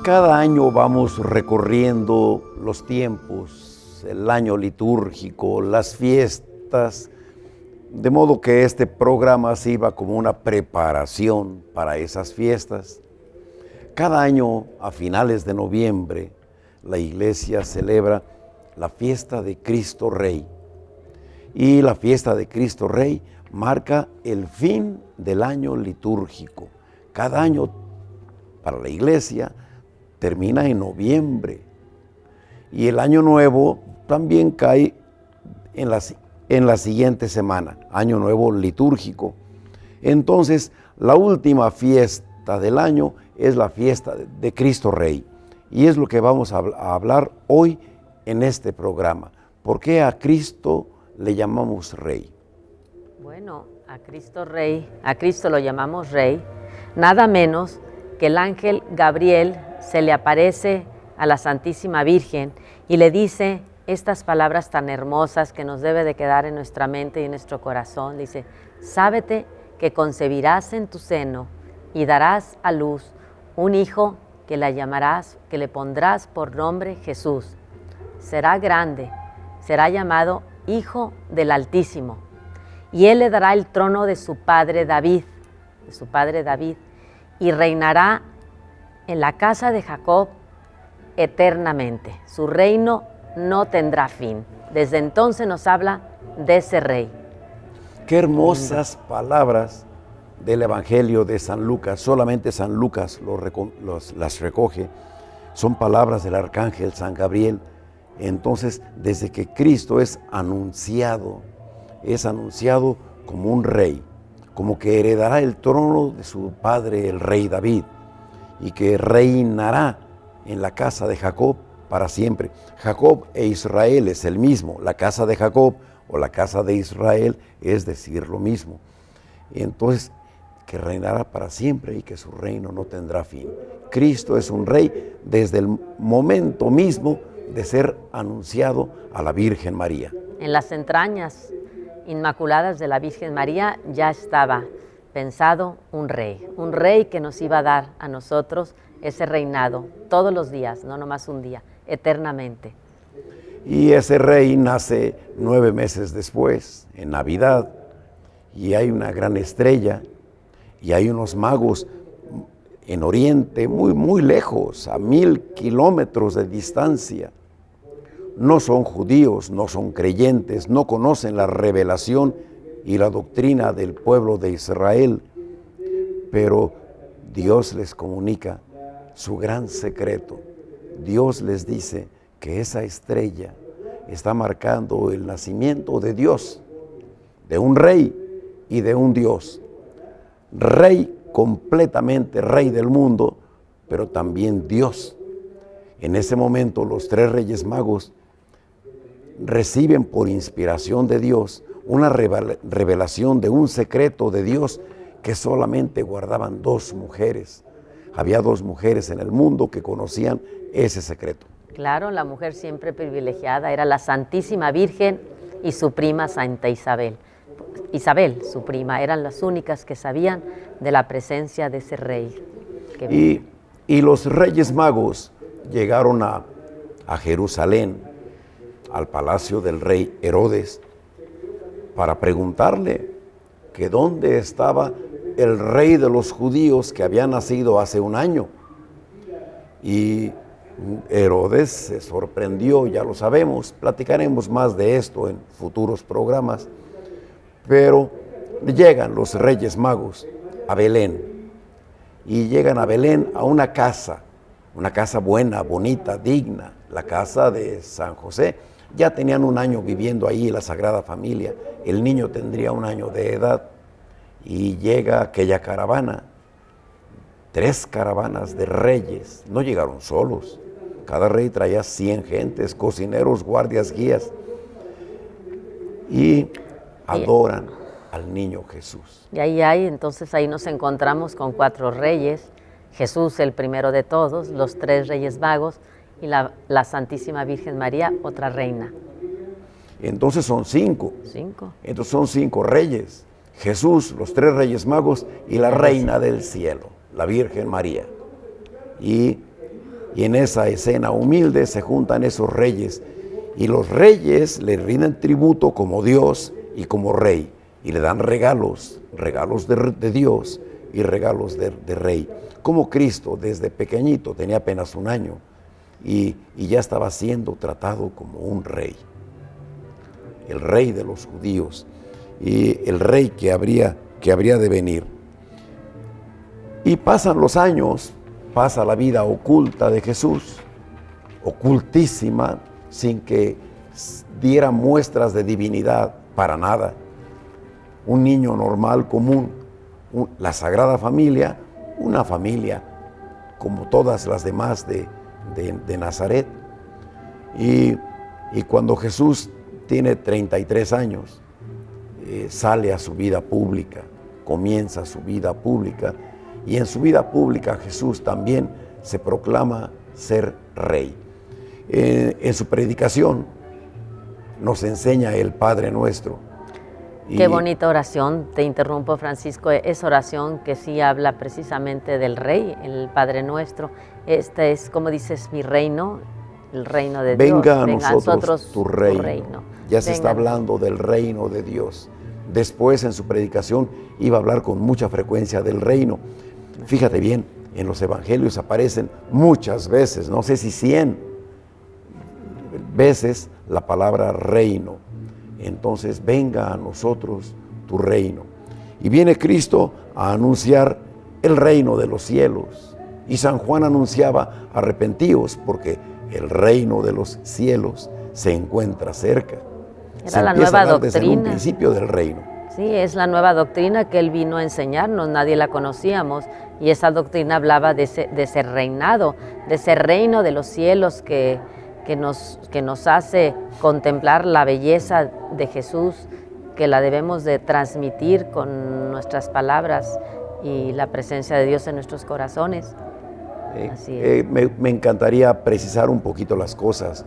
Cada año vamos recorriendo los tiempos, el año litúrgico, las fiestas, de modo que este programa sirva como una preparación para esas fiestas. Cada año, a finales de noviembre, la Iglesia celebra la fiesta de Cristo Rey. Y la fiesta de Cristo Rey marca el fin del año litúrgico. Cada año para la Iglesia termina en noviembre. Y el año nuevo también cae en la siguiente semana, año nuevo litúrgico. Entonces, la última fiesta del año es la fiesta de Cristo Rey. Y es lo que vamos a hablar hoy en este programa. ¿Por qué a Cristo le llamamos Rey? Bueno, a Cristo Rey, a Cristo lo llamamos Rey, nada menos que el ángel Gabriel se le aparece a la Santísima Virgen y le dice estas palabras tan hermosas que nos debe de quedar en nuestra mente y en nuestro corazón. Dice: sábete que concebirás en tu seno y darás a luz un hijo que le pondrás por nombre Jesús. Será grande, será llamado Hijo del Altísimo, y él le dará el trono de su padre David, y reinará en la casa de Jacob eternamente. Su reino no tendrá fin. Desde entonces nos habla de ese rey. Qué hermosas palabras del Evangelio de San Lucas. Solamente San Lucas las recoge. Son palabras del arcángel San Gabriel. Entonces, desde que Cristo es anunciado como un rey, como que heredará el trono de su padre, el rey David, y que reinará en la casa de Jacob para siempre. Jacob e Israel es el mismo. La casa de Jacob o la casa de Israel es decir lo mismo. Entonces, que reinará para siempre y que su reino no tendrá fin. Cristo es un rey desde el momento mismo de ser anunciado a la Virgen María. En las entrañas inmaculadas de la Virgen María ya estaba pensado un rey que nos iba a dar a nosotros ese reinado todos los días, no nomás un día, eternamente. Y ese rey nace 9 meses después, en Navidad, y hay una gran estrella, y hay unos magos en Oriente, muy, muy lejos, a 1000 kilómetros de distancia. No son judíos, no son creyentes, no conocen la revelación y la doctrina del pueblo de Israel, pero Dios les comunica su gran secreto. Dios les dice que esa estrella está marcando el nacimiento de Dios, de un rey y de un Dios. Rey completamente, rey del mundo, pero también Dios. En ese momento los 3 reyes magos reciben por inspiración de Dios una revelación de un secreto de Dios que solamente guardaban 2 mujeres. Había 2 mujeres en el mundo que conocían ese secreto. Claro, la mujer siempre privilegiada era la Santísima Virgen y su prima Santa Isabel. Isabel, su prima, eran las únicas que sabían de la presencia de ese rey. Y los reyes magos llegaron a Jerusalén, al palacio del rey Herodes, para preguntarle que dónde estaba el rey de los judíos que había nacido hace un año. Y Herodes se sorprendió, ya lo sabemos, platicaremos más de esto en futuros programas, pero llegan los reyes magos a Belén, y llegan a Belén a una casa buena, bonita, digna, la casa de San José. Ya tenían un año viviendo ahí la Sagrada Familia, el niño tendría 1 año de edad, y llega aquella caravana, 3 caravanas de reyes, no llegaron solos, cada rey traía 100 gentes, cocineros, guardias, guías, y adoran al niño Jesús. Y entonces ahí nos encontramos con 4 reyes, Jesús el primero de todos, los 3 reyes magos, y la Santísima Virgen María, otra reina. Entonces son 5. 5. Entonces son 5 reyes. Jesús, los 3 reyes magos y la reina del cielo, la Virgen María. Y Y en esa escena humilde se juntan esos reyes. Y los reyes le rinden tributo como Dios y como rey. Y le dan regalos de Dios y regalos de rey. Como Cristo desde pequeñito, tenía apenas 1 año, y ya estaba siendo tratado como un rey. El rey de los judíos y el rey que habría de venir. Y pasan los años, pasa la vida oculta de Jesús, ocultísima, sin que diera muestras de divinidad para nada. Un niño normal, común, la Sagrada Familia, una familia como todas las demás de Nazaret. Y cuando Jesús tiene 33 años, sale a su vida pública, comienza su vida pública, y en su vida pública Jesús también se proclama ser rey. En su predicación nos enseña el Padre Nuestro. Qué bonita oración, te interrumpo, Francisco, es oración que sí habla precisamente del Rey, el Padre Nuestro. Este es, como dices, mi reino, el reino de Dios. Venga a nosotros tu reino. Ya se está Venga. hablando del reino de Dios. Después en su predicación iba a hablar con mucha frecuencia del reino. Fíjate bien, en los evangelios aparecen muchas veces, no sé si 100 veces, la palabra reino. Entonces, venga a nosotros tu reino. Y viene Cristo a anunciar el reino de los cielos. Y San Juan anunciaba: arrepentíos, porque el reino de los cielos se encuentra cerca. Era la nueva doctrina. Desde un principio del reino. Sí, es la nueva doctrina que Él vino a enseñarnos, nadie la conocíamos, y esa doctrina hablaba de ese reinado, de ese reino de los cielos que nos hace contemplar la belleza de Jesús, que la debemos de transmitir con nuestras palabras y la presencia de Dios en nuestros corazones. Así es. Me encantaría precisar un poquito las cosas,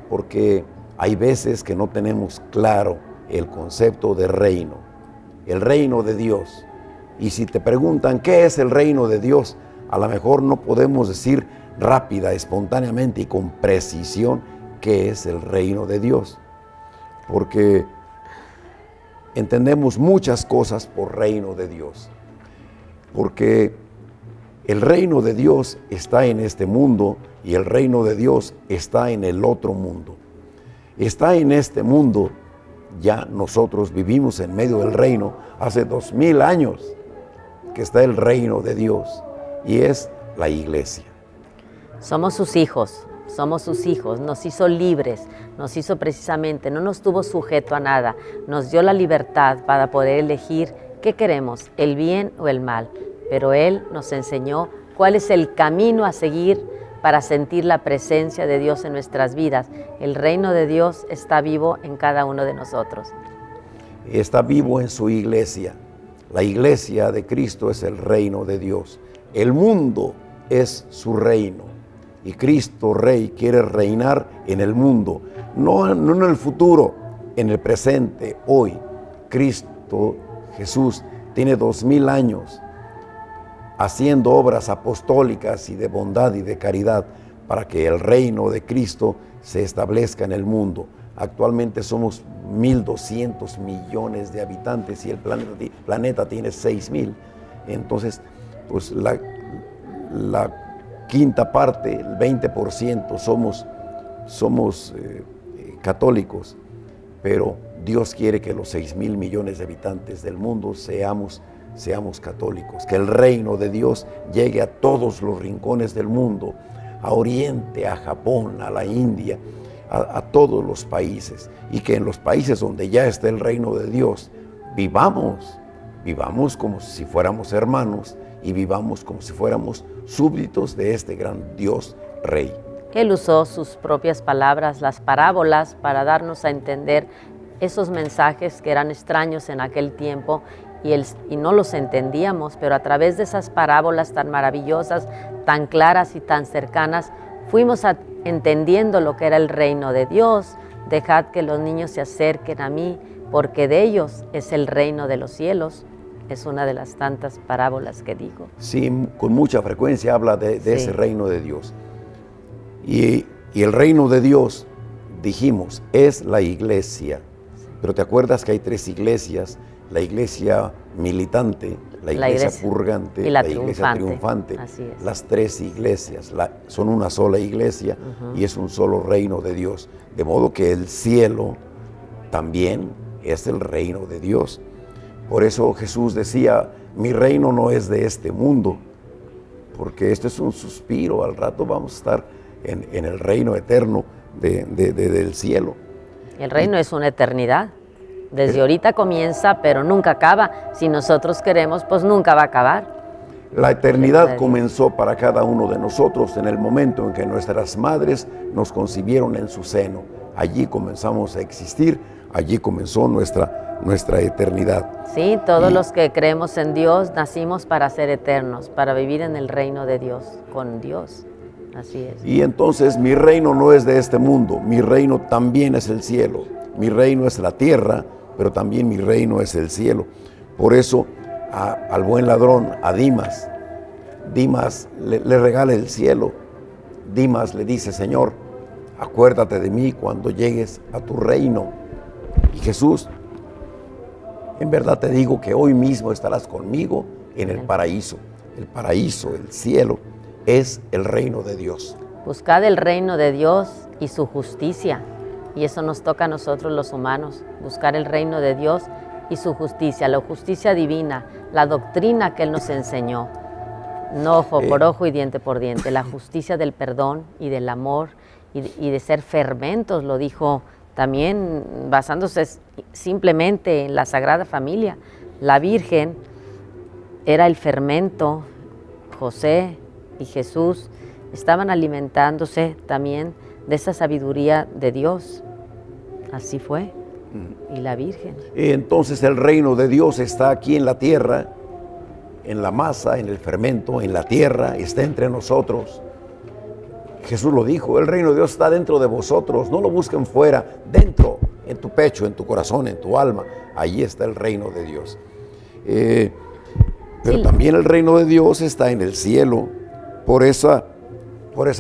porque hay veces que no tenemos claro el concepto de reino, el reino de Dios. Y si te preguntan qué es el reino de Dios, a lo mejor no podemos decir rápida, espontáneamente y con precisión qué es el reino de Dios, porque entendemos muchas cosas por reino de Dios, porque el reino de Dios está en este mundo y el reino de Dios está en el otro mundo. Está en este mundo, ya nosotros vivimos en medio del reino hace 2000 años que está el reino de Dios, y es la iglesia. Somos sus hijos, nos hizo libres, nos hizo precisamente, no nos tuvo sujeto a nada, nos dio la libertad para poder elegir qué queremos, el bien o el mal, pero Él nos enseñó cuál es el camino a seguir para sentir la presencia de Dios en nuestras vidas. El reino de Dios está vivo en cada uno de nosotros. Está vivo en su iglesia. La iglesia de Cristo es el reino de Dios. El mundo es su reino. Y Cristo Rey quiere reinar en el mundo, no en el futuro, en el presente, hoy. Cristo Jesús tiene 2000 años haciendo obras apostólicas y de bondad y de caridad para que el reino de Cristo se establezca en el mundo. Actualmente somos 1.200 millones de habitantes y el planeta tiene 6.000. Entonces, pues la quinta parte, el 20% somos católicos, pero Dios quiere que los 6.000 millones de habitantes del mundo seamos católicos, que el reino de Dios llegue a todos los rincones del mundo, a Oriente, a Japón, a la India, a todos los países, y que en los países donde ya está el reino de Dios vivamos como si fuéramos hermanos y vivamos como si fuéramos súbditos de este gran Dios Rey. Él usó sus propias palabras, las parábolas, para darnos a entender esos mensajes que eran extraños en aquel tiempo y no los entendíamos, pero a través de esas parábolas tan maravillosas, tan claras y tan cercanas, fuimos entendiendo lo que era el reino de Dios. Dejad que los niños se acerquen a mí, porque de ellos es el reino de los cielos. Es una de las tantas parábolas que dijo. Sí, con mucha frecuencia habla de Sí. ese reino de Dios. Y el reino de Dios, dijimos, es la iglesia. Pero te acuerdas que hay 3 iglesias: la iglesia militante, la iglesia purgante y la iglesia triunfante. Así es. Las 3 iglesias son una sola iglesia y es un solo reino de Dios. De modo que el cielo también es el reino de Dios. Por eso Jesús decía: mi reino no es de este mundo, porque esto es un suspiro. Al rato vamos a estar en el reino eterno del cielo. El reino es una eternidad. Desde ahorita comienza, pero nunca acaba. Si nosotros queremos, pues nunca va a acabar. La eternidad comenzó para cada uno de nosotros en el momento en que nuestras madres nos concibieron en su seno. Allí comenzamos a existir, allí comenzó nuestra eternidad. Sí, todos los que creemos en Dios nacimos para ser eternos, para vivir en el reino de Dios, con Dios. Así es. Y entonces mi reino no es de este mundo, mi reino también es el cielo. Mi reino es la tierra, pero también mi reino es el cielo. Por eso al buen ladrón, a Dimas le regala el cielo. Dimas le dice: Señor, acuérdate de mí cuando llegues a tu reino. Y Jesús: en verdad te digo que hoy mismo estarás conmigo en el paraíso. El paraíso, el cielo, es el reino de Dios. Buscad el reino de Dios y su justicia. Y eso nos toca a nosotros los humanos, buscar el reino de Dios y su justicia, la justicia divina, la doctrina que Él nos enseñó. No ojo por ojo y diente por diente, la justicia del perdón y del amor y de ser fermentos, lo dijo también basándose simplemente en la Sagrada Familia. La Virgen era el fermento, José y Jesús estaban alimentándose también de esa sabiduría de Dios. Así fue. Y la Virgen. Entonces el reino de Dios está aquí en la tierra, en la masa, en el fermento, en la tierra, está entre nosotros. Jesús lo dijo: el reino de Dios está dentro de vosotros, no lo busquen fuera, dentro, en tu pecho, en tu corazón, en tu alma. Allí está el reino de Dios. Pero también el reino de Dios está en el cielo. Por esa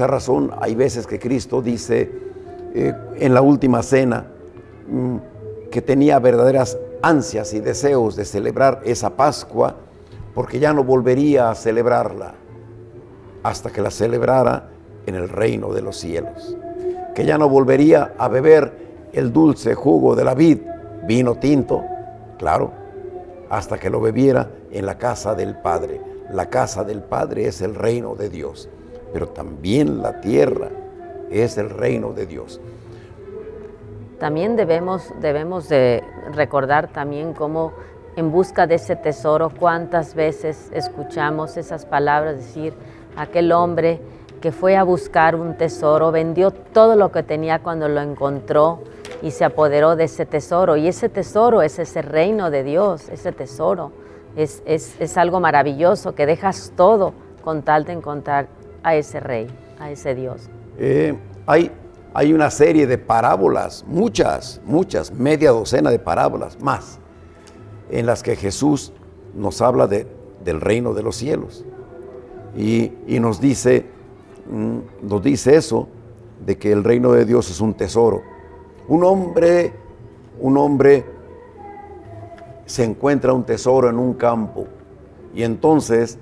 razón hay veces que Cristo dice en la última cena que tenía verdaderas ansias y deseos de celebrar esa Pascua, porque ya no volvería a celebrarla hasta que la celebrara en el reino de los cielos, que ya no volvería a beber el dulce jugo de la vid, vino tinto, claro, hasta que lo bebiera en la casa del Padre. La casa del Padre es el reino de Dios, pero también la tierra es el reino de Dios. También debemos de recordar también cómo en busca de ese tesoro, cuántas veces escuchamos esas palabras decir: aquel hombre que fue a buscar un tesoro, vendió todo lo que tenía cuando lo encontró y se apoderó de ese tesoro. Y ese tesoro es ese reino de Dios, ese tesoro. Es algo maravilloso, que dejas todo con tal de encontrar a ese rey, a ese Dios. Hay una serie de parábolas, muchas, media docena de parábolas más, en las que Jesús nos habla del reino de los cielos. Y nos dice eso, de que el reino de Dios es un tesoro. Un hombre se encuentra un tesoro en un campo y entonces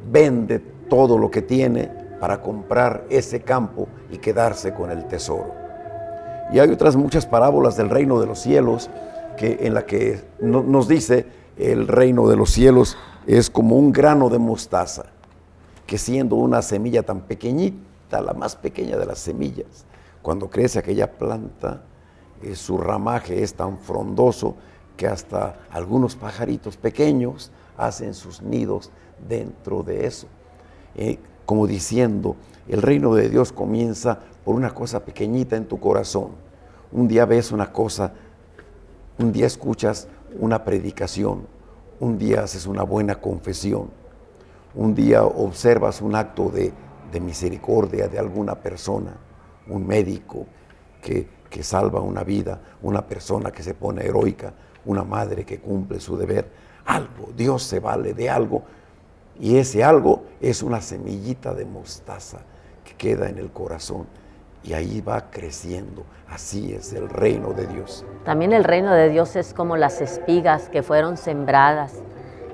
vende todo lo que tiene para comprar ese campo y quedarse con el tesoro. Y hay otras muchas parábolas del reino de los cielos en la que nos dice: el reino de los cielos es como un grano de mostaza, que siendo una semilla tan pequeñita, la más pequeña de las semillas, cuando crece aquella planta, su ramaje es tan frondoso que hasta algunos pajaritos pequeños hacen sus nidos dentro de eso. Como diciendo, el reino de Dios comienza por una cosa pequeñita en tu corazón. Un día ves una cosa, un día escuchas una predicación, un día haces una buena confesión, un día observas un acto de misericordia de alguna persona, un médico que salva una vida, una persona que se pone heroica, una madre que cumple su deber. Algo, Dios se vale de algo, y ese algo es una semillita de mostaza que queda en el corazón y ahí va creciendo. Así es el reino de Dios. También el reino de Dios es como las espigas que fueron sembradas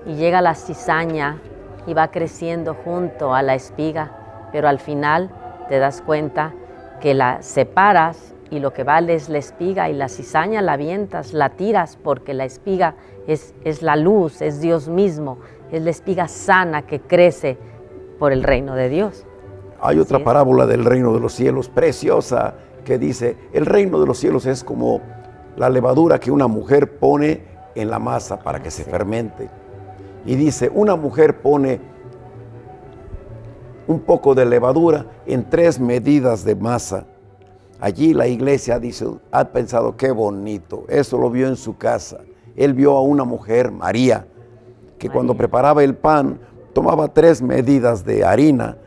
y llega la cizaña y va creciendo junto a la espiga, pero al final te das cuenta que la separas y lo que vale es la espiga, y la cizaña la avientas, la tiras, porque la espiga es la luz, es Dios mismo, es la espiga sana que crece por el reino de Dios. Hay otra parábola del reino de los cielos preciosa que dice, el reino de los cielos es como la levadura que una mujer pone en la masa para que se fermente. Y dice, una mujer pone un poco de levadura en 3 medidas de masa. Allí la iglesia dice, ha pensado, qué bonito, eso lo vio en su casa. Él vio a una mujer, María, que cuando preparaba el pan, tomaba 3 medidas de harina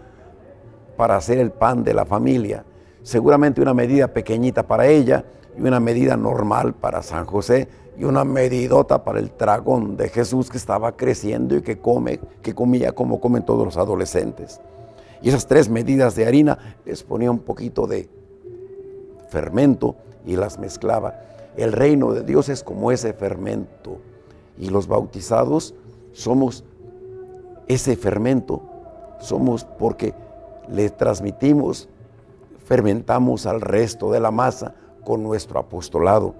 para hacer el pan de la familia. Seguramente una medida pequeñita para ella y una medida normal para San José y una medidota para el dragón de Jesús que estaba creciendo y que comía como comen todos los adolescentes. Y esas 3 medidas de harina les ponía un poquito de fermento y las mezclaba. El reino de Dios es como ese fermento y los bautizados somos ese fermento, somos porque le transmitimos, fermentamos al resto de la masa con nuestro apostolado.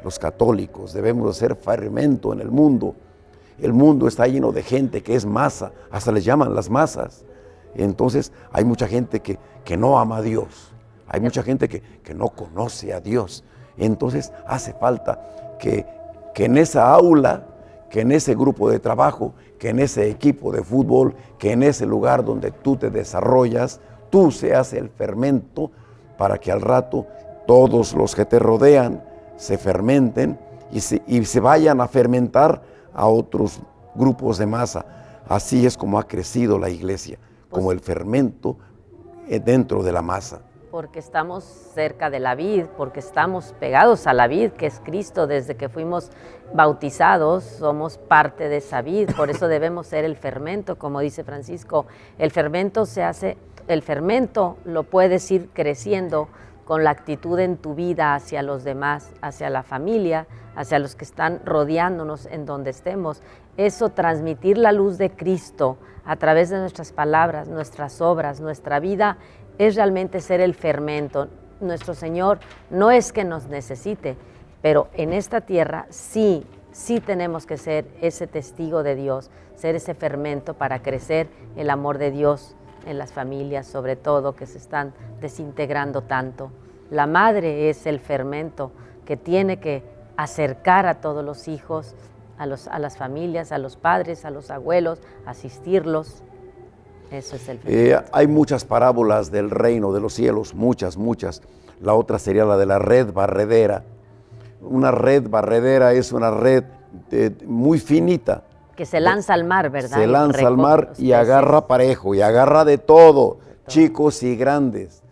Los católicos debemos hacer fermento en el mundo. El mundo está lleno de gente que es masa, hasta les llaman las masas. Entonces hay mucha gente que no ama a Dios, hay mucha gente que no conoce a Dios. Entonces hace falta que en esa aula, que en ese grupo de trabajo, que en ese equipo de fútbol, que en ese lugar donde tú te desarrollas, tú seas el fermento para que al rato todos los que te rodean se fermenten y se vayan a fermentar a otros grupos de masa. Así es como ha crecido la iglesia, como el fermento dentro de la masa. Porque estamos cerca de la vid, porque estamos pegados a la vid, que es Cristo. Desde que fuimos bautizados, somos parte de esa vid, por eso debemos ser el fermento, como dice Francisco. El fermento lo puedes ir creciendo con la actitud en tu vida hacia los demás, hacia la familia, hacia los que están rodeándonos en donde estemos. Eso, transmitir la luz de Cristo a través de nuestras palabras, nuestras obras, nuestra vida, es realmente ser el fermento. Nuestro Señor no es que nos necesite, pero en esta tierra sí tenemos que ser ese testigo de Dios, ser ese fermento para crecer el amor de Dios en las familias, sobre todo, que se están desintegrando tanto. La madre es el fermento que tiene que acercar a todos los hijos, a las familias, a los padres, a los abuelos, asistirlos. Eso es el fermento. Hay muchas parábolas del reino de los cielos, muchas. La otra sería la de la red barredera. Una red barredera es una red muy finita. Que se lanza al mar, ¿verdad? Se lanza al mar y agarra parejo, y agarra de todo, chicos y grandes.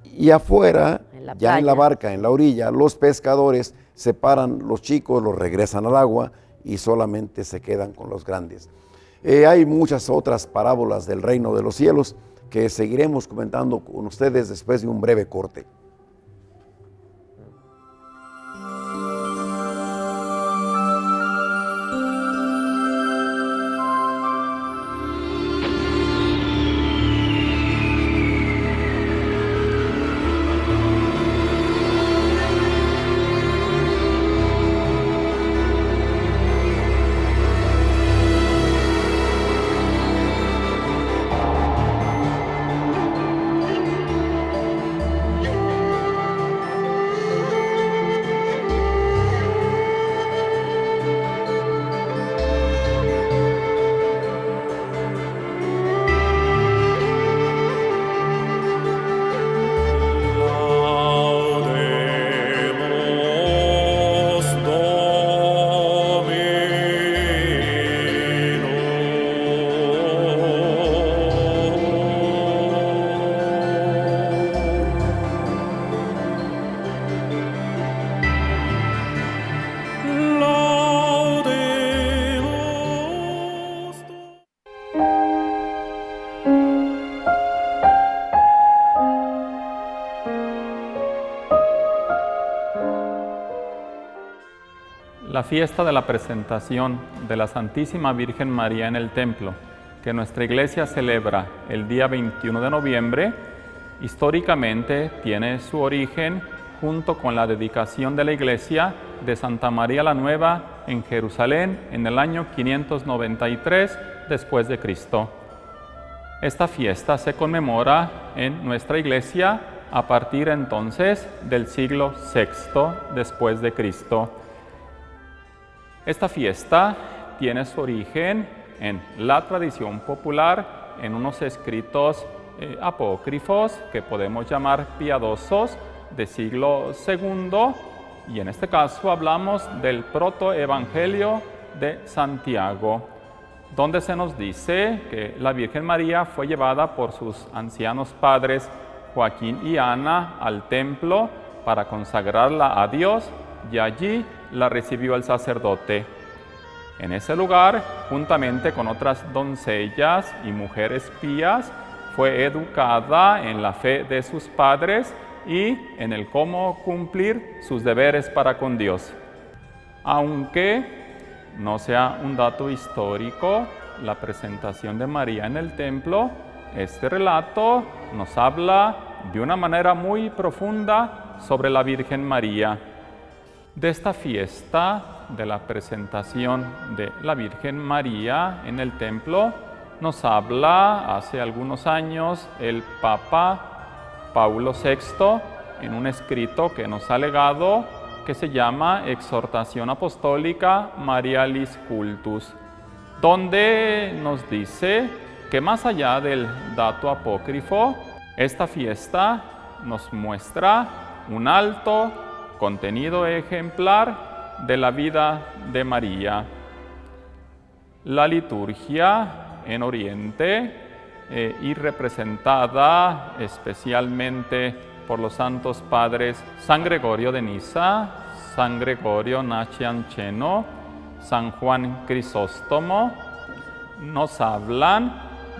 Y afuera, ya en la barca, en la orilla, los pescadores separan los chicos, los regresan al agua y solamente se quedan con los grandes. Hay muchas otras parábolas del reino de los cielos que seguiremos comentando con ustedes después de un breve corte. La fiesta de la presentación de la Santísima Virgen María en el templo, que nuestra iglesia celebra el día 21 de noviembre, históricamente tiene su origen junto con la dedicación de la iglesia de Santa María la Nueva en Jerusalén en el año 593 después de Cristo. Esta fiesta se conmemora en nuestra iglesia a partir entonces del siglo VI después de Cristo. Esta fiesta tiene su origen en la tradición popular, en unos escritos apócrifos que podemos llamar piadosos de siglo II, y en este caso hablamos del protoevangelio de Santiago, donde se nos dice que la Virgen María fue llevada por sus ancianos padres Joaquín y Ana al templo para consagrarla a Dios, y allí la recibió el sacerdote. En ese lugar, juntamente con otras doncellas y mujeres pías, fue educada en la fe de sus padres y en el cómo cumplir sus deberes para con Dios. Aunque no sea un dato histórico, la presentación de María en el templo, este relato nos habla de una manera muy profunda sobre la Virgen María. De esta fiesta de la presentación de la Virgen María en el templo nos habla hace algunos años el Papa Paulo VI en un escrito que nos ha legado, que se llama Exhortación Apostólica Marialis Cultus, donde nos dice que más allá del dato apócrifo, esta fiesta nos muestra un alto contenido ejemplar de la vida de María. La liturgia en Oriente y representada especialmente por los santos padres San Gregorio de Niza, San Gregorio Nacianceno, San Juan Crisóstomo, nos hablan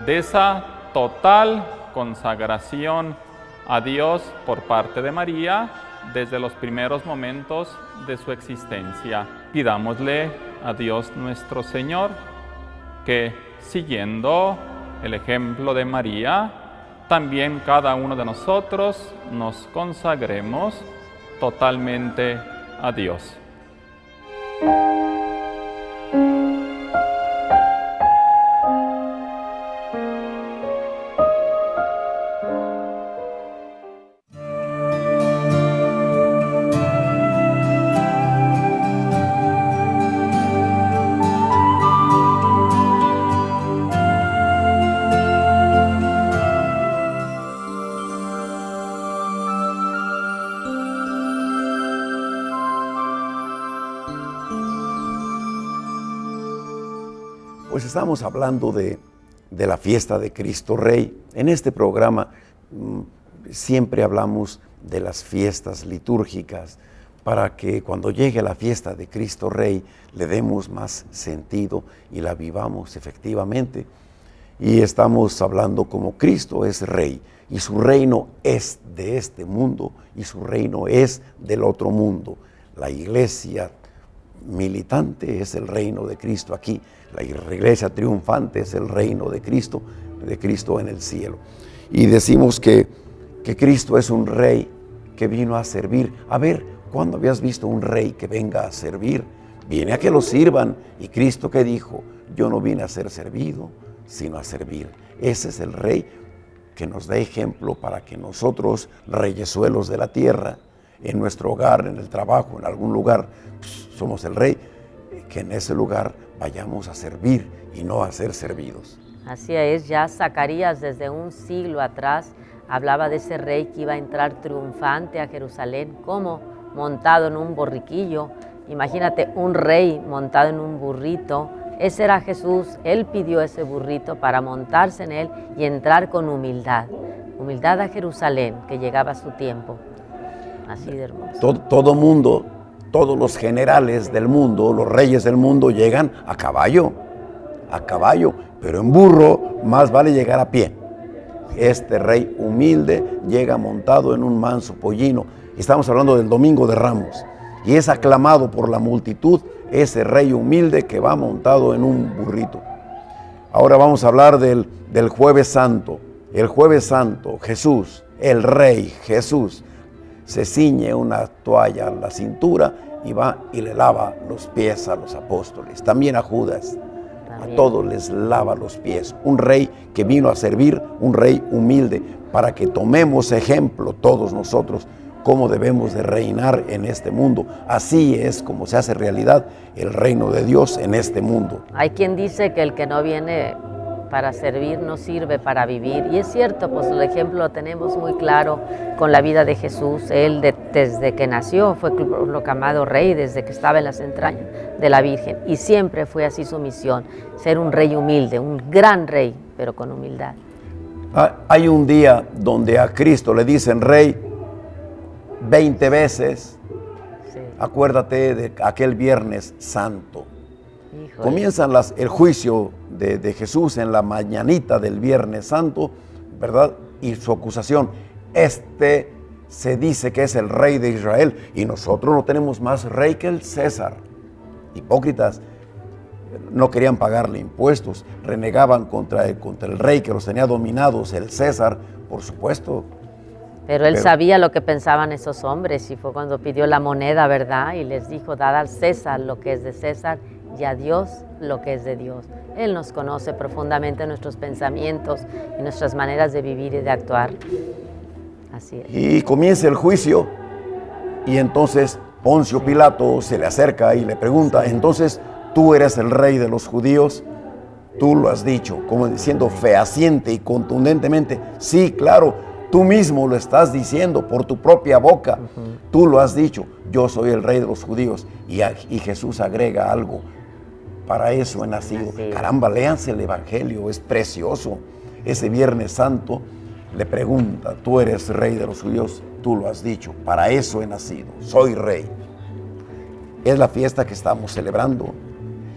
de esa total consagración a Dios por parte de María desde los primeros momentos de su existencia. Pidámosle a Dios nuestro Señor que, siguiendo el ejemplo de María, también cada uno de nosotros nos consagremos totalmente a Dios. Pues estamos hablando de la fiesta de Cristo Rey. En este programa siempre hablamos de las fiestas litúrgicas para que cuando llegue la fiesta de Cristo Rey le demos más sentido y la vivamos efectivamente. Y estamos hablando como Cristo es Rey y su reino es de este mundo y su reino es del otro mundo. La iglesia militante es el reino de Cristo aquí. La iglesia triunfante es el reino de Cristo en el cielo. Y decimos que Cristo es un rey que vino a servir. A ver, ¿cuándo habías visto un rey que venga a servir? Viene a que lo sirvan. Y Cristo que dijo, yo no vine a ser servido, sino a servir. Ese es el rey que nos da ejemplo para que nosotros, reyesuelos de la tierra, en nuestro hogar, en el trabajo, en algún lugar, pues, somos el rey, que en ese lugar vayamos a servir y no a ser servidos. Así es, ya Zacarías desde un siglo atrás hablaba de ese rey que iba a entrar triunfante a Jerusalén, como montado en un borriquillo. Imagínate un rey montado en un burrito. Ese era Jesús, Él pidió ese burrito para montarse en él y entrar con humildad. Humildad a Jerusalén, que llegaba su tiempo. Así de hermoso. Todo mundo, todos los generales del mundo, los reyes del mundo llegan a caballo, pero en burro más vale llegar a pie. Este rey humilde llega montado en un manso pollino. Estamos hablando del Domingo de Ramos y es aclamado por la multitud ese rey humilde que va montado en un burrito. Ahora vamos a hablar del Jueves Santo. El Jueves Santo, Jesús, el Rey Jesús, se ciñe una toalla a la cintura y va y le lava los pies a los apóstoles, también a Judas. A todos les lava los pies. Un rey que vino a servir, un rey humilde, para que tomemos ejemplo todos nosotros cómo debemos de reinar en este mundo. Así es como se hace realidad el reino de Dios en este mundo. Hay quien dice que el que no viene para servir no sirve para vivir. Y es cierto, pues el ejemplo lo tenemos muy claro con la vida de Jesús. Él desde que nació fue proclamado rey, desde que estaba en las entrañas de la Virgen. Y siempre fue así su misión, ser un rey humilde, un gran rey, pero con humildad. Hay un día donde a Cristo le dicen rey 20 veces. Sí. Acuérdate de aquel Viernes Santo. Híjole. Comienzan el juicio de Jesús en la mañanita del Viernes Santo, ¿verdad? Y su acusación, se dice que es el rey de Israel y nosotros no tenemos más rey que el César. Hipócritas, no querían pagarle impuestos, renegaban contra el rey que los tenía dominados, el César, por supuesto. Pero él sabía lo que pensaban esos hombres y fue cuando pidió la moneda, ¿verdad? Y les dijo, dad al César lo que es de César y a Dios lo que es de Dios. Él nos conoce profundamente nuestros pensamientos y nuestras maneras de vivir y de actuar. Así es. Y comienza el juicio y entonces Poncio Pilato se le acerca y le pregunta, entonces, ¿tú eres el rey de los judíos? Tú lo has dicho, como diciendo fehaciente y contundentemente, sí, claro, tú mismo lo estás diciendo por tu propia boca, tú lo has dicho, yo soy el rey de los judíos. Y Jesús agrega algo, para eso he nacido. Caramba, léanse el Evangelio, es precioso. Ese Viernes Santo le pregunta, tú eres rey de los judíos, tú lo has dicho, para eso he nacido, soy rey. Es la fiesta que estamos celebrando.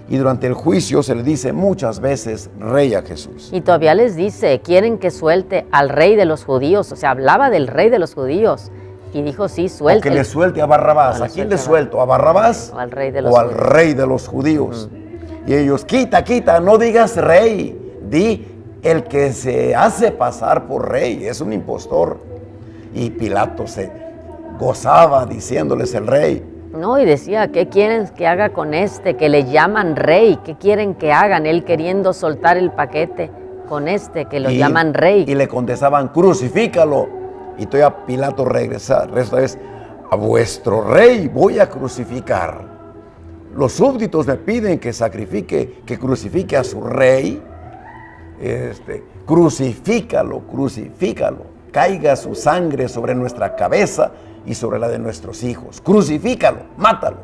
Y durante el juicio se le dice muchas veces rey a Jesús. Y todavía les dice, quieren que suelte al rey de los judíos. O sea, hablaba del rey de los judíos. Y dijo, sí, suelte. O que le suelte a Barrabás. ¿A quién le suelto? ¿A Barrabás? O al rey de los judíos. Al rey de los judíos. Y ellos, quita, no digas rey. Di el que se hace pasar por rey. Es un impostor. Y Pilato se gozaba diciéndoles el rey. No, y decía, ¿qué quieren que haga con este? Que le llaman rey, ¿qué quieren que hagan? Él queriendo soltar el paquete con que lo llaman rey. Y le contestaban, crucifícalo. Y todavía Pilato regresa, esta vez, a vuestro rey voy a crucificar. Los súbditos me piden que crucifique a su rey. Crucifícalo. Caiga su sangre sobre nuestra cabeza y sobre la de nuestros hijos. Crucifícalo, mátalo,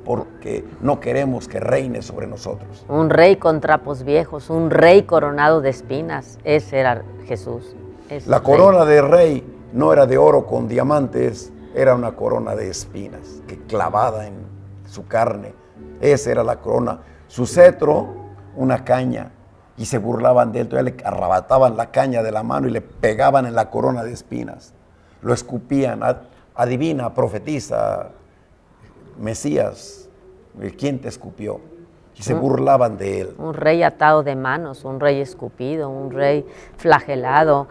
porque no queremos que reine sobre nosotros. Un rey con trapos viejos, un rey coronado de espinas, ese era Jesús. La corona de rey no era de oro con diamantes, era una corona de espinas, que clavada en su carne, esa era la corona. Su cetro, una caña, y se burlaban de él, todavía le arrebataban la caña de la mano y le pegaban en la corona de espinas. Lo escupían, adivina, profetiza, Mesías, ¿quién te escupió? Y se burlaban de él. Un rey atado de manos, un rey escupido, un rey flagelado.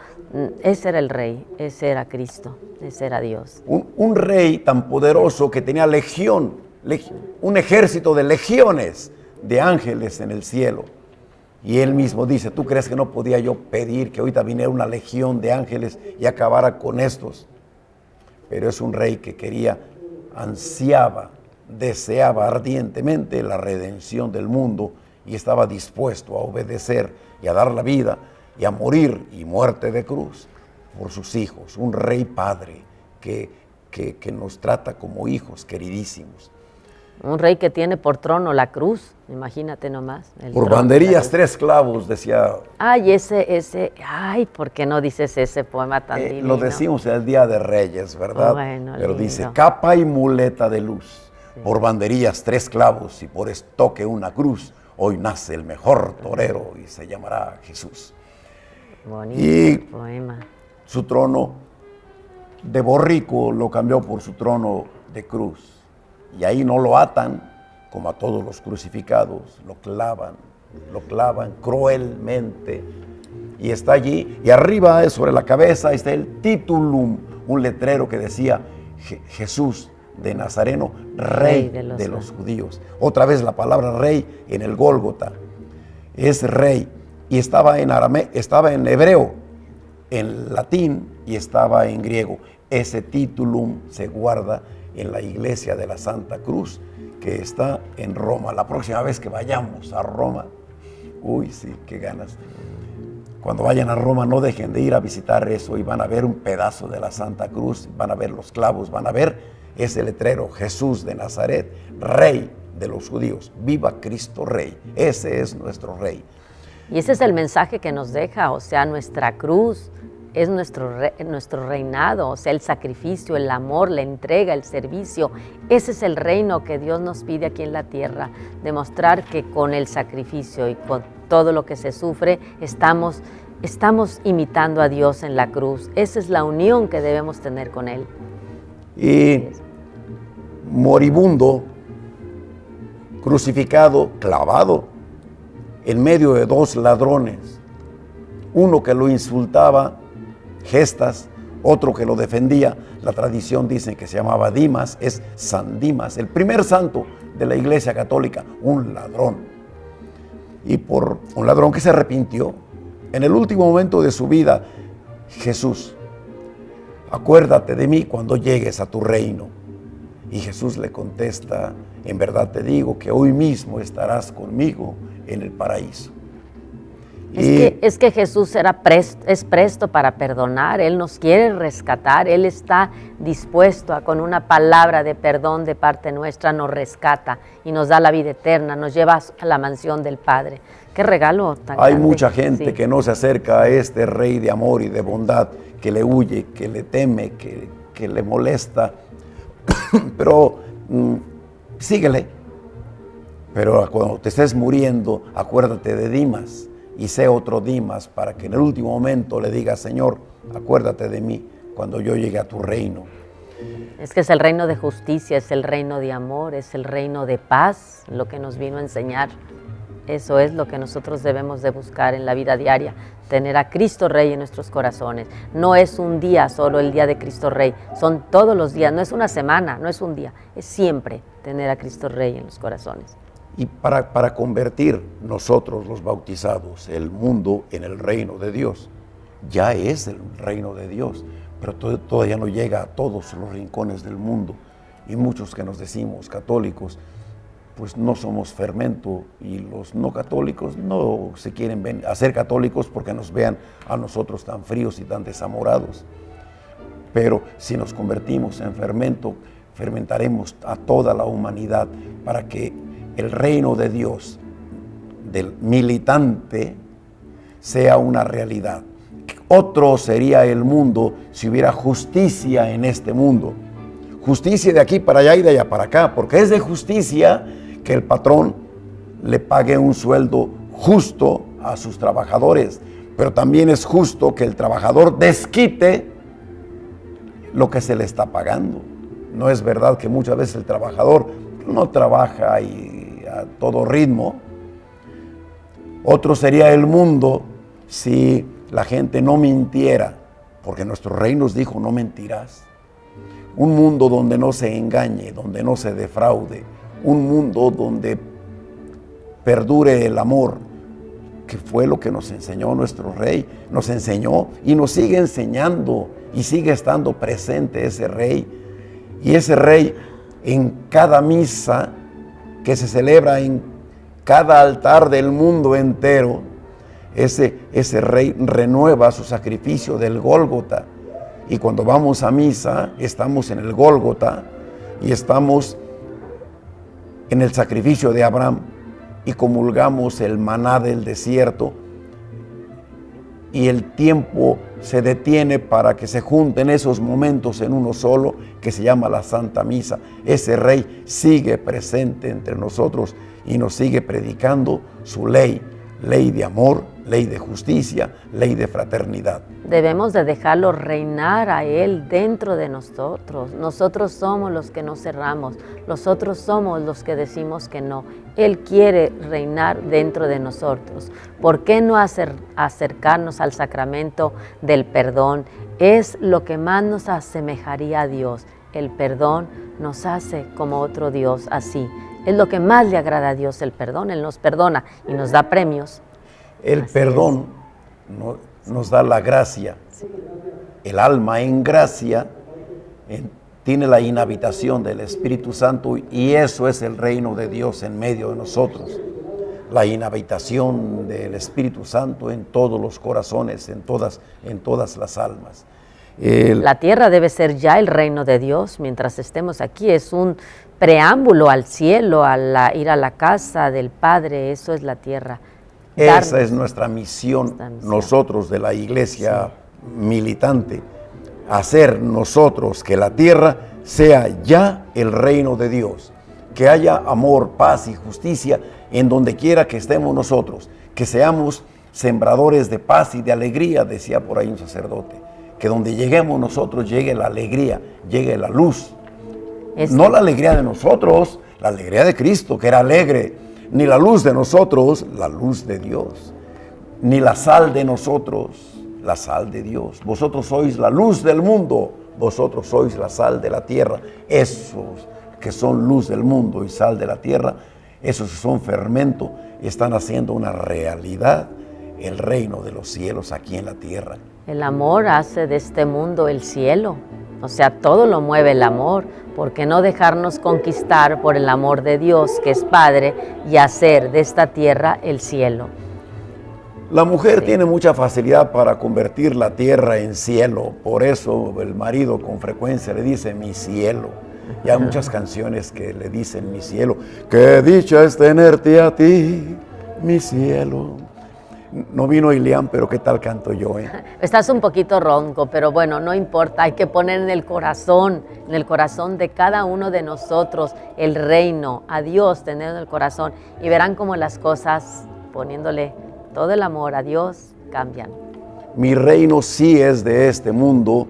Ese era el rey, ese era Cristo, ese era Dios. Un rey tan poderoso que tenía un ejército de legiones de ángeles en el cielo. Y él mismo dice, ¿tú crees que no podía yo pedir que ahorita viniera una legión de ángeles y acabara con estos? Pero es un rey que ansiaba, deseaba ardientemente la redención del mundo y estaba dispuesto a obedecer y a dar la vida y a morir y muerte de cruz por sus hijos. Un rey padre que nos trata como hijos queridísimos. Un rey que tiene por trono la cruz, imagínate nomás. Por banderías 3 clavos, decía. Ay, ay, ¿por qué no dices ese poema tan divino? Lo decimos el Día de Reyes, ¿verdad? Bueno, pero lindo. Dice, capa y muleta de luz, por banderías 3 clavos y por estoque una cruz, hoy nace el mejor torero y se llamará Jesús. Bonito poema. Su trono de borrico lo cambió por su trono de cruz. Y ahí no lo atan, como a todos los crucificados, lo clavan cruelmente. Y está allí, y arriba sobre la cabeza está el titulum, un letrero que decía Jesús de Nazareno, Rey de los judíos. Otra vez la palabra rey en el Gólgota, es rey, y estaba en hebreo, en latín y estaba en griego. Ese titulum se guarda en la iglesia de la Santa Cruz, que está en Roma. La próxima vez que vayamos a Roma, uy, sí, qué ganas. Cuando vayan a Roma, no dejen de ir a visitar eso y van a ver un pedazo de la Santa Cruz, van a ver los clavos, van a ver ese letrero, Jesús de Nazaret, Rey de los judíos. Viva Cristo Rey, ese es nuestro Rey. Y ese es el mensaje que nos deja, o sea, nuestra cruz es nuestro reinado, o sea, el sacrificio, el amor, la entrega, el servicio. Ese es el reino que Dios nos pide aquí en la tierra, demostrar que con el sacrificio y con todo lo que se sufre, estamos imitando a Dios en la cruz. Esa es la unión que debemos tener con Él. Y moribundo, crucificado, clavado, en medio de dos ladrones, uno que lo insultaba, Gestas, otro que lo defendía. La tradición dice que se llamaba Dimas, es San Dimas, el primer santo de la Iglesia Católica, un ladrón. Y por un ladrón que se arrepintió, en el último momento de su vida, Jesús, acuérdate de mí cuando llegues a tu reino. Y Jesús le contesta, en verdad te digo que hoy mismo estarás conmigo en el paraíso. Es que Jesús es presto para perdonar, Él nos quiere rescatar, Él está dispuesto a, con una palabra de perdón de parte nuestra, nos rescata y nos da la vida eterna, nos lleva a la mansión del Padre. ¡Qué regalo tan grande! Hay mucha gente que no se acerca a este Rey de amor y de bondad, que le huye, que le teme, que le molesta, pero síguele. Pero cuando te estés muriendo, acuérdate de Dimas. Y sé otro Dimas para que en el último momento le diga, Señor, acuérdate de mí cuando yo llegue a tu reino. Es que es el reino de justicia, es el reino de amor, es el reino de paz, lo que nos vino a enseñar. Eso es lo que nosotros debemos de buscar en la vida diaria, tener a Cristo Rey en nuestros corazones. No es un día solo el día de Cristo Rey, son todos los días, no es una semana, no es un día, es siempre tener a Cristo Rey en los corazones. Y para convertir nosotros los bautizados el mundo en el reino de Dios, ya es el reino de Dios, pero todavía no llega a todos los rincones del mundo. Y muchos que nos decimos católicos, pues no somos fermento, y los no católicos no se quieren hacer católicos porque nos vean a nosotros tan fríos y tan desamorados. Pero si nos convertimos en fermento, fermentaremos a toda la humanidad para que el reino de Dios, del militante, sea una realidad. Otro sería el mundo si hubiera justicia en este mundo. Justicia de aquí para allá y de allá para acá, porque es de justicia que el patrón le pague un sueldo justo a sus trabajadores, pero también es justo que el trabajador desquite lo que se le está pagando. No es verdad que muchas veces el trabajador no trabaja a todo ritmo. Otro sería el mundo si la gente no mintiera, porque nuestro rey nos dijo, no mentirás. Un mundo donde no se engañe, donde no se defraude, un mundo donde perdure el amor, que fue lo que nos enseñó nuestro rey, nos enseñó y nos sigue enseñando, y sigue estando presente ese rey. Y ese rey en cada misa que se celebra en cada altar del mundo entero, ese rey renueva su sacrificio del Gólgota. Y cuando vamos a misa, estamos en el Gólgota y estamos en el sacrificio de Abraham y comulgamos el maná del desierto, y el tiempo se detiene para que se junten esos momentos en uno solo, que se llama la Santa Misa. Ese rey sigue presente entre nosotros y nos sigue predicando su ley de amor, ley de justicia, ley de fraternidad. Debemos de dejarlo reinar a Él dentro de nosotros. Nosotros somos los que nos cerramos, nosotros somos los que decimos que no. Él quiere reinar dentro de nosotros. ¿Por qué no acercarnos al sacramento del perdón? Es lo que más nos asemejaría a Dios. El perdón nos hace como otro Dios, así. Es lo que más le agrada a Dios, el perdón. Él nos perdona y nos da premios. El perdón nos da la gracia. El alma en gracia tiene la inhabitación del Espíritu Santo y eso es el reino de Dios en medio de nosotros. La inhabitación del Espíritu Santo en todos los corazones, en todas las almas. La tierra debe ser ya el reino de Dios mientras estemos aquí. Es un preámbulo al cielo, ir a la casa del Padre. Eso es la tierra. Esa es nuestra misión, nosotros de la iglesia militante, hacer nosotros que la tierra sea ya el reino de Dios, que haya amor, paz y justicia en donde quiera que estemos nosotros, que seamos sembradores de paz y de alegría, decía por ahí un sacerdote, que donde lleguemos nosotros llegue la alegría, llegue la luz, no la alegría de nosotros, la alegría de Cristo, que era alegre, ni la luz de nosotros, la luz de Dios, ni la sal de nosotros, la sal de Dios. Vosotros sois la luz del mundo, vosotros sois la sal de la tierra. Esos que son luz del mundo y sal de la tierra, esos que son fermento, están haciendo una realidad el reino de los cielos aquí en la tierra. El amor hace de este mundo el cielo, o sea, todo lo mueve el amor. ¿Por qué no dejarnos conquistar por el amor de Dios, que es Padre, y hacer de esta tierra el cielo? La mujer tiene mucha facilidad para convertir la tierra en cielo, por eso el marido con frecuencia le dice mi cielo. Y hay muchas canciones que le dicen mi cielo. Qué dicha es tenerte a ti, mi cielo. No vino Ilián, pero ¿qué tal canto yo? Estás un poquito ronco, pero bueno, no importa, hay que poner en el corazón de cada uno de nosotros el reino, a Dios tener en el corazón, y verán cómo las cosas, poniéndole todo el amor a Dios, cambian. Mi reino sí es de este mundo,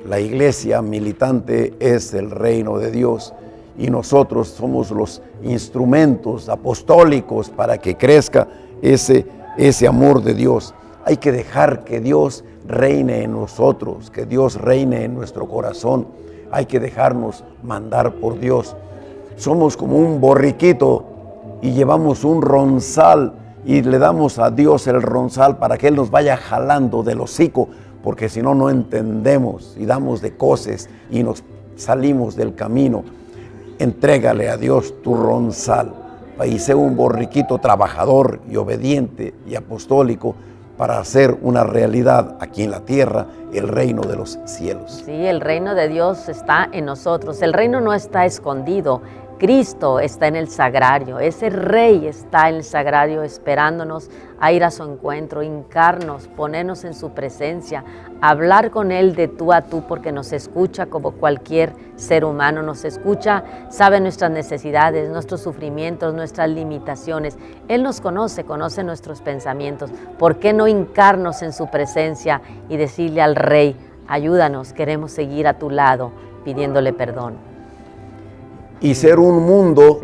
la iglesia militante es el reino de Dios y nosotros somos los instrumentos apostólicos para que crezca ese amor de Dios. Hay que dejar que Dios reine en nosotros, que Dios reine en nuestro corazón. Hay que dejarnos mandar por Dios. Somos como un borriquito y llevamos un ronzal y le damos a Dios el ronzal para que Él nos vaya jalando del hocico, porque si no, no entendemos y damos de coces y nos salimos del camino. Entrégale a Dios tu ronzal y sé un borriquito trabajador y obediente y apostólico para hacer una realidad aquí en la tierra, el reino de los cielos. Sí, el reino de Dios está en nosotros. El reino no está escondido. Cristo está en el sagrario. Ese Rey está en el sagrario esperándonos a ir a su encuentro, hincarnos, ponernos en su presencia, hablar con Él de tú a tú, porque nos escucha como cualquier ser humano, nos escucha, sabe nuestras necesidades, nuestros sufrimientos, nuestras limitaciones. Él nos conoce nuestros pensamientos. ¿Por qué no hincarnos en su presencia y decirle al Rey, ayúdanos, queremos seguir a tu lado, pidiéndole perdón? Y ser un mundo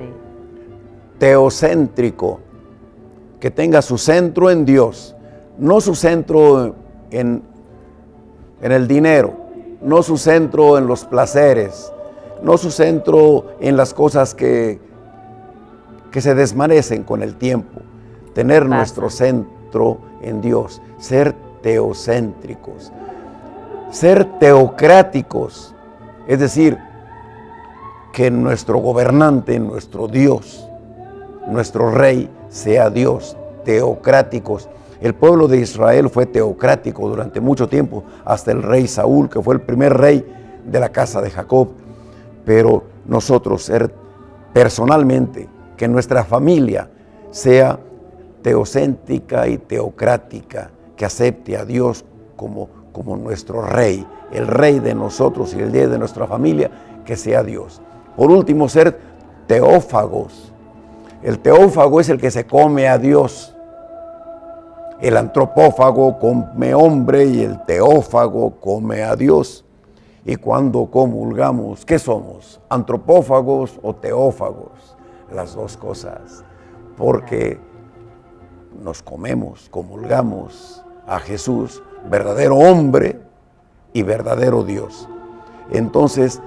teocéntrico, que tenga su centro en Dios, no su centro en el dinero, no su centro en los placeres, no su centro en las cosas que se desvanecen con el tiempo. Tener nuestro centro en Dios, ser teocéntricos, ser teocráticos, es decir, que nuestro gobernante, nuestro Dios, nuestro Rey sea Dios, teocráticos. El pueblo de Israel fue teocrático durante mucho tiempo, hasta el rey Saúl, que fue el primer rey de la casa de Jacob. Pero nosotros ser personalmente, que nuestra familia sea teocéntrica y teocrática, que acepte a Dios como nuestro Rey, el Rey de nosotros y el Rey de nuestra familia, que sea Dios. Por último, ser teófagos. El teófago es el que se come a Dios. El antropófago come hombre y el teófago come a Dios. Y cuando comulgamos, ¿qué somos? ¿Antropófagos o teófagos? Las dos cosas. Porque nos comulgamos a Jesús, verdadero hombre y verdadero Dios. Entonces,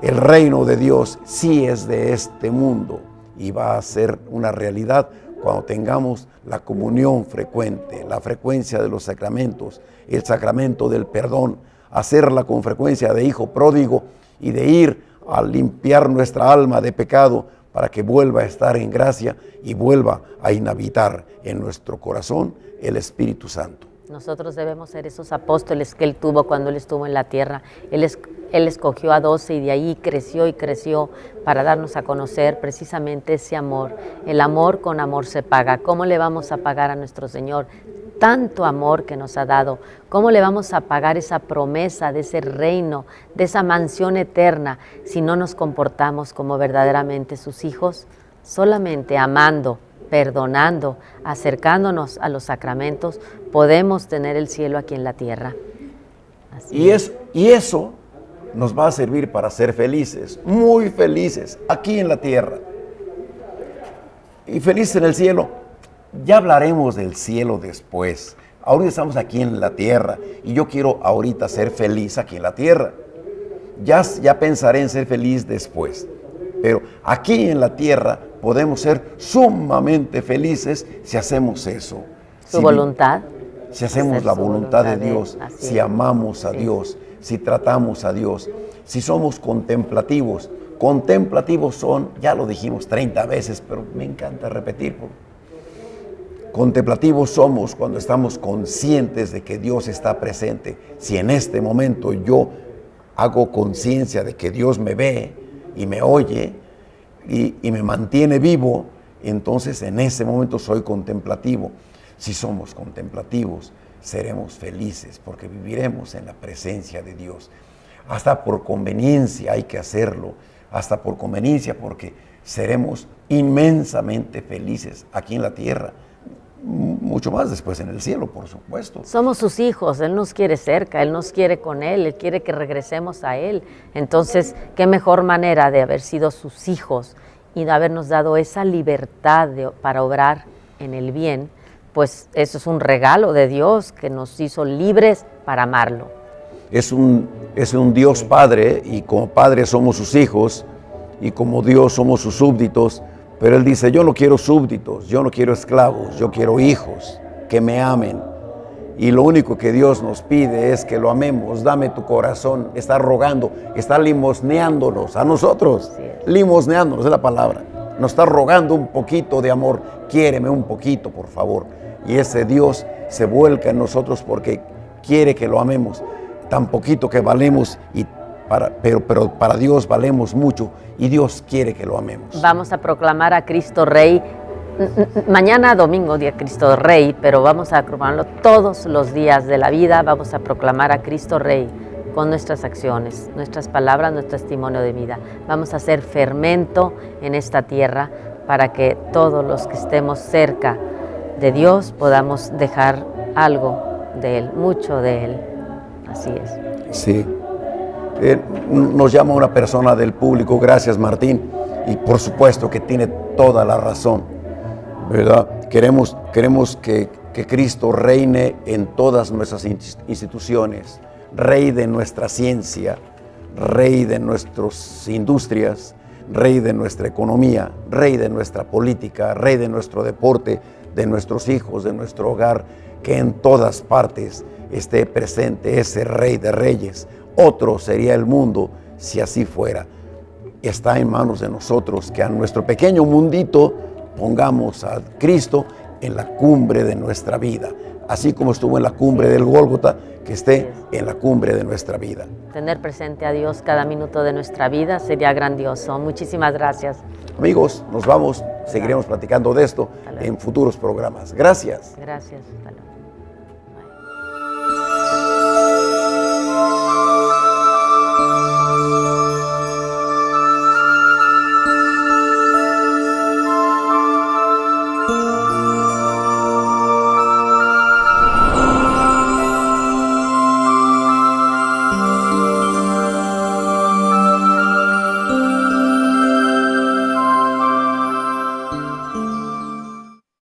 el reino de Dios sí es de este mundo y va a ser una realidad cuando tengamos la comunión frecuente, la frecuencia de los sacramentos, el sacramento del perdón, hacerla con frecuencia de hijo pródigo y de ir a limpiar nuestra alma de pecado para que vuelva a estar en gracia y vuelva a inhabitar en nuestro corazón el Espíritu Santo. Nosotros debemos ser esos apóstoles que Él tuvo cuando Él estuvo en la tierra. Él escogió a 12 y de ahí creció y creció para darnos a conocer precisamente ese amor. El amor con amor se paga. ¿Cómo le vamos a pagar a nuestro Señor tanto amor que nos ha dado? ¿Cómo le vamos a pagar esa promesa de ese reino, de esa mansión eterna, si no nos comportamos como verdaderamente sus hijos? Solamente amando, perdonando, acercándonos a los sacramentos, podemos tener el cielo aquí en la tierra. Y eso nos va a servir para ser felices, muy felices, aquí en la tierra. Y felices en el cielo. Ya hablaremos del cielo después. Ahorita estamos aquí en la tierra y yo quiero ahorita ser feliz aquí en la tierra. Ya pensaré en ser feliz después. Pero aquí en la tierra podemos ser sumamente felices si hacemos eso. Su voluntad. Si hacemos la voluntad de Dios, si amamos a Dios, si tratamos a Dios, si somos contemplativos. Contemplativos son, ya lo dijimos 30 veces, pero me encanta repetirlo. Contemplativos somos cuando estamos conscientes de que Dios está presente. Si en este momento yo hago conciencia de que Dios me ve y me oye y me mantiene vivo, entonces en ese momento soy contemplativo. Si somos contemplativos, seremos felices porque viviremos en la presencia de Dios. Hasta por conveniencia hay que hacerlo, hasta por conveniencia porque seremos inmensamente felices aquí en la tierra. Mucho más después en el cielo, por supuesto. Somos sus hijos, Él nos quiere cerca, Él nos quiere con Él quiere que regresemos a Él. Entonces, qué mejor manera de haber sido sus hijos y de habernos dado esa libertad para obrar en el bien, pues eso es un regalo de Dios que nos hizo libres para amarlo. Es un Dios Padre y como Padre somos sus hijos y como Dios somos sus súbditos. Pero Él dice, yo no quiero súbditos, yo no quiero esclavos, yo quiero hijos que me amen. Y lo único que Dios nos pide es que lo amemos. Dame tu corazón. Está rogando, está limosneándonos a nosotros. Limosneándonos es la palabra. Nos está rogando un poquito de amor. Quiéreme un poquito, por favor. Y ese Dios se vuelca en nosotros porque quiere que lo amemos. Tan poquito que valemos pero para Dios valemos mucho y Dios quiere que lo amemos. Vamos a proclamar a Cristo Rey. Mañana domingo, día Cristo Rey, pero vamos a proclamarlo todos los días de la vida. Vamos a proclamar a Cristo Rey con nuestras acciones, nuestras palabras, nuestro testimonio de vida. Vamos a hacer fermento en esta tierra para que todos los que estemos cerca de Dios podamos dejar algo de Él, mucho de Él. Así es. Sí. Nos llama una persona del público, gracias Martín, y por supuesto que tiene toda la razón, ¿verdad? Queremos que Cristo reine en todas nuestras instituciones, Rey de nuestra ciencia, Rey de nuestras industrias, Rey de nuestra economía, Rey de nuestra política, Rey de nuestro deporte, de nuestros hijos, de nuestro hogar, que en todas partes esté presente ese Rey de Reyes. Otro sería el mundo si así fuera. Está en manos de nosotros que a nuestro pequeño mundito pongamos a Cristo en la cumbre de nuestra vida, así como estuvo en la cumbre del Gólgota, que esté en la cumbre de nuestra vida. Tener presente a Dios cada minuto de nuestra vida sería grandioso. Muchísimas gracias. Amigos, nos vamos, seguiremos platicando de esto en futuros programas. Gracias. Gracias. Hasta luego.